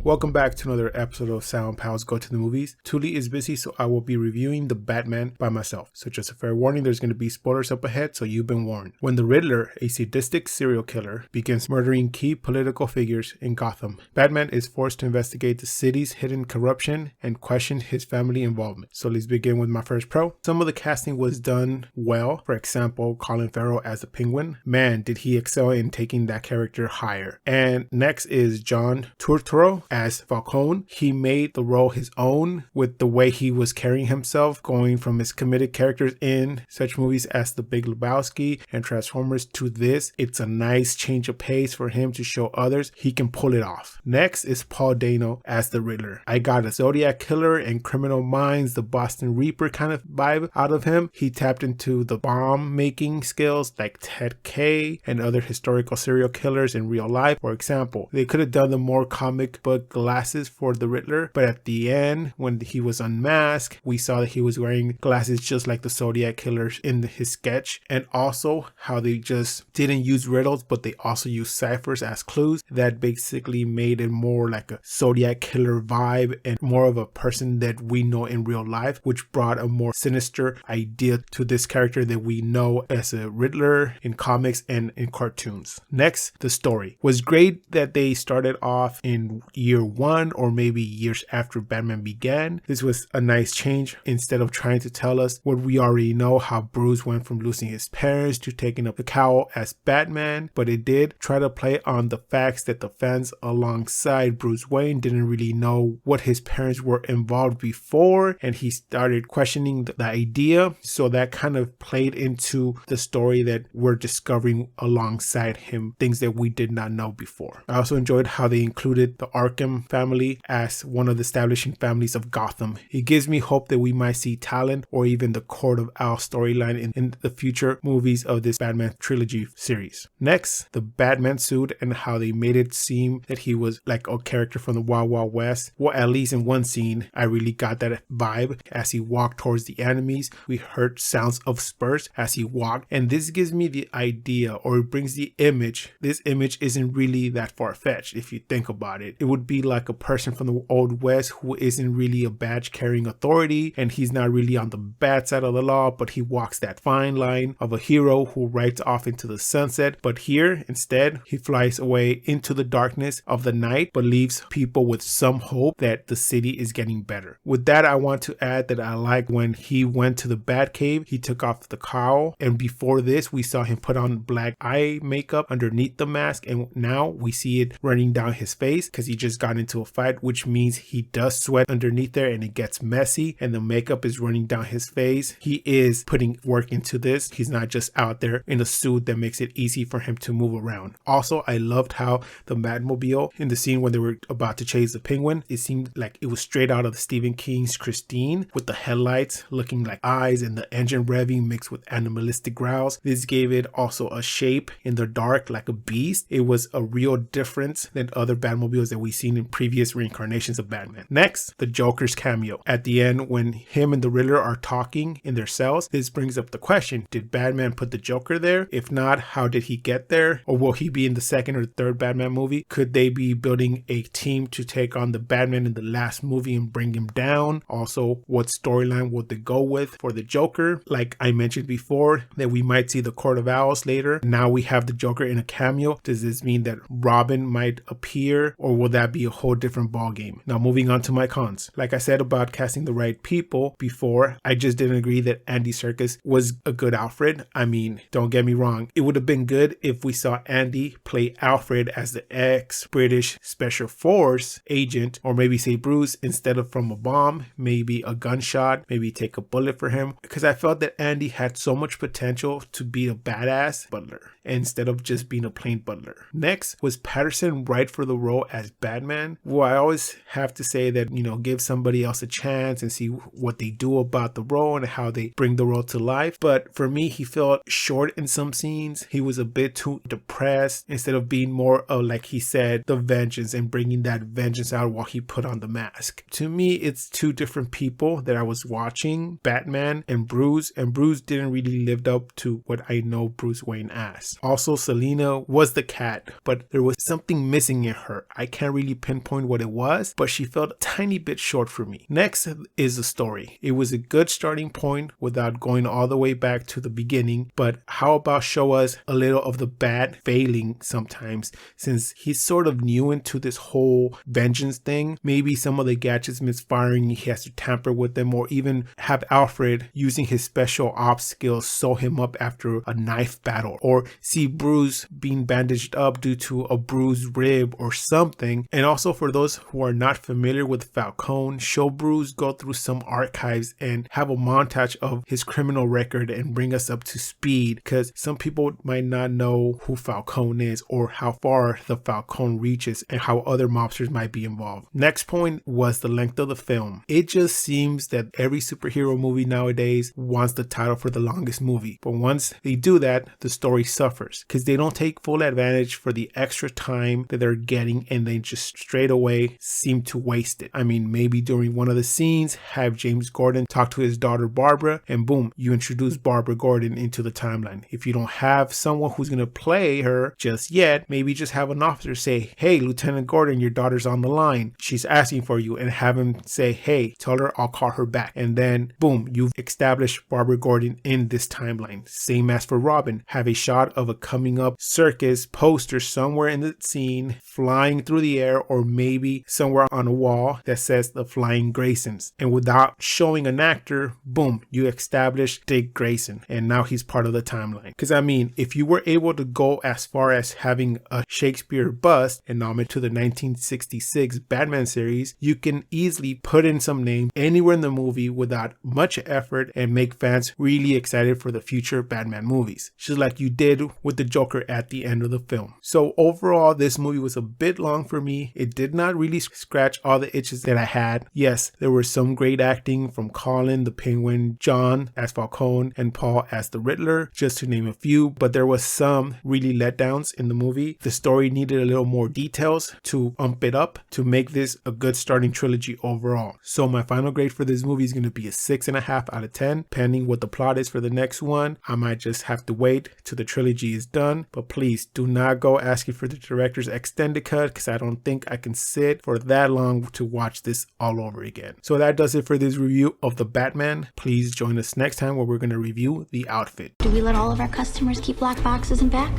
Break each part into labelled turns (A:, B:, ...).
A: Welcome back to another episode of Sound Pals Go to the Movies. Touly is busy, so I will be reviewing The Batman by myself. So just a fair warning, there's going to be spoilers up ahead, so you've been warned. When the Riddler, a sadistic serial killer, begins murdering key political figures in Gotham, Batman is forced to investigate the city's hidden corruption and question his family involvement. So let's begin with my first pro. Some of the casting was done well. For example, Colin Farrell as the Penguin. Man, did he excel in taking that character higher. And next is John Turturro as Falcone. He made the role his own with the way he was carrying himself, going from his comedic characters in such movies as The Big Lebowski and Transformers to this. It's a nice change of pace for him to show others he can pull it off. Next is Paul Dano as the Riddler. I got a Zodiac Killer and Criminal Minds, the Boston Reaper kind of vibe out of him. He tapped into the bomb making skills like Ted K and other historical serial killers in real life. For example, they could have done the more comic book glasses for the Riddler, but at the end when he was unmasked, we saw that he was wearing glasses just like the Zodiac Killers in his sketch. And also how they just didn't use riddles, but they also used ciphers as clues. That basically made it more like a Zodiac Killer vibe and more of a person that we know in real life, which brought a more sinister idea to this character that we know as a Riddler in comics and in cartoons. Next, the story was great that they started off in year one or maybe years after Batman began. This was a nice change instead of trying to tell us what we already know, how Bruce went from losing his parents to taking up the cowl as Batman, but it did try to play on the facts that the fans alongside Bruce Wayne didn't really know what his parents were involved before, and he started questioning the idea, so that kind of played into the story that we're discovering alongside him, things that we did not know before. I also enjoyed how they included the Arkham Family as one of the establishing families of Gotham. It gives me hope that we might see Talon or even the Court of Owls storyline in the future movies of this Batman trilogy series. Next, the Batman suit and how they made it seem that he was like a character from the Wild Wild West. Well, at least in one scene, I really got that vibe. As he walked towards the enemies, we heard sounds of spurs as he walked, and this gives me the idea, or it brings the image. This image isn't really that far-fetched if you think about it. It would be like a person from the Old West who isn't really a badge carrying authority, and he's not really on the bad side of the law, but he walks that fine line of a hero who rides off into the sunset. But here, instead, he flies away into the darkness of the night, but leaves people with some hope that the city is getting better. With that, I want to add that I like when he went to the Batcave, he took off the cowl, and before this, we saw him put on black eye makeup underneath the mask, and now we see it running down his face because he just got into a fight, which means he does sweat underneath there and it gets messy and the makeup is running down his face. He is putting work into this. He's not just out there in a suit that makes it easy for him to move around. Also, I loved how the Batmobile in the scene when they were about to chase the Penguin, it seemed like it was straight out of Stephen King's Christine, with the headlights looking like eyes and the engine revving mixed with animalistic growls. This gave it also a shape in the dark like a beast. It was a real difference than other Batmobiles that we've seen in previous reincarnations of Batman. Next, the Joker's cameo. At the end, when him and the Riddler are talking in their cells, this brings up the question, did Batman put the Joker there? If not, how did he get there? Or will he be in the second or third Batman movie? Could they be building a team to take on the Batman in the last movie and bring him down? Also, what storyline would they go with for the Joker? Like I mentioned before, that we might see the Court of Owls later. Now we have the Joker in a cameo. Does this mean that Robin might appear, or will that be a whole different ballgame? Now moving on to my cons. Like I said about casting the right people before, I just didn't agree that Andy Serkis was a good Alfred. I mean, don't get me wrong, it would have been good if we saw Andy play Alfred as the ex-British Special Force agent, or maybe say Bruce instead of from a bomb, maybe a gunshot, maybe take a bullet for him, because I felt that Andy had so much potential to be a badass butler instead of just being a plain butler. Next, was Patterson right for the role as Batman? Well, I always have to say that, give somebody else a chance and see what they do about the role and how they bring the role to life. But for me, he felt short in some scenes. He was a bit too depressed instead of being more of, like he said, the vengeance and bringing that vengeance out while he put on the mask. To me, it's two different people that I was watching, Batman and Bruce didn't really live up to what I know Bruce Wayne as. characters. Also, Selina was the cat, but there was something missing in her. I can't really pinpoint what it was, but she felt a tiny bit short for me. Next is the story. It was a good starting point without going all the way back to the beginning, but how about show us a little of the Bat failing sometimes, since he's sort of new into this whole vengeance thing. Maybe some of the gadgets misfiring, he has to tamper with them, or even have Alfred using his special ops skills sew him up after a knife battle, or see Bruce being bandaged up due to a bruised rib or something. And also, for those who are not familiar with Falcone, show Bruce go through some archives and have a montage of his criminal record and bring us up to speed, because some people might not know who Falcone is or how far the Falcone reaches and how other mobsters might be involved. Next point was the length of the film. It just seems that every superhero movie nowadays wants the title for the longest movie, but once they do that, the story suffers because they don't take full advantage for the extra time that they're getting, and they just straight away seem to waste it. I mean, maybe during one of the scenes have James Gordon talk to his daughter Barbara, and boom, you introduce Barbara Gordon into the timeline. If you don't have someone who's going to play her just yet, maybe just have an officer say, hey, Lieutenant Gordon, your daughter's on the line, she's asking for you, and have him say, hey, tell her I'll call her back. And then boom, you've established Barbara Gordon in this timeline. Same as for Robin, have a shot of a coming up circus poster somewhere in the scene flying through the air, or maybe somewhere on a wall that says the Flying Graysons, and without showing an actor, boom, you establish Dick Grayson, and now he's part of the timeline. Because I mean, if you were able to go as far as having a Shakespeare bust and homage to the 1966 Batman series, you can easily put in some name anywhere in the movie without much effort and make fans really excited for the future Batman movies, just like you did with the Joker at the end of the film. So overall, this movie was a bit long for me. It did not really scratch all the itches that I had. Yes, there was some great acting from Colin the Penguin, John as Falcone, and Paul as the Riddler, just to name a few, but there was some really letdowns in the movie. The story needed a little more details to ump it up to make this a good starting trilogy overall. So my final grade for this movie is going to be a 6.5 out of 10, pending what the plot is for the next one. I might just have to wait till the trilogy is done, but please do not go asking for the director's extended cut, because I don't think I can sit for that long to watch this all over again. So that does it for this review of the Batman. Please join us next time where we're going to review the outfit.
B: Do we let all of our customers keep black boxes and back?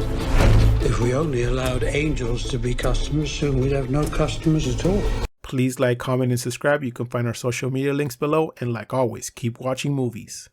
C: If we only allowed angels to be customers, soon we'd have no customers at all.
A: Please like, comment, and subscribe. You can find our social media links below. And like always, keep watching movies.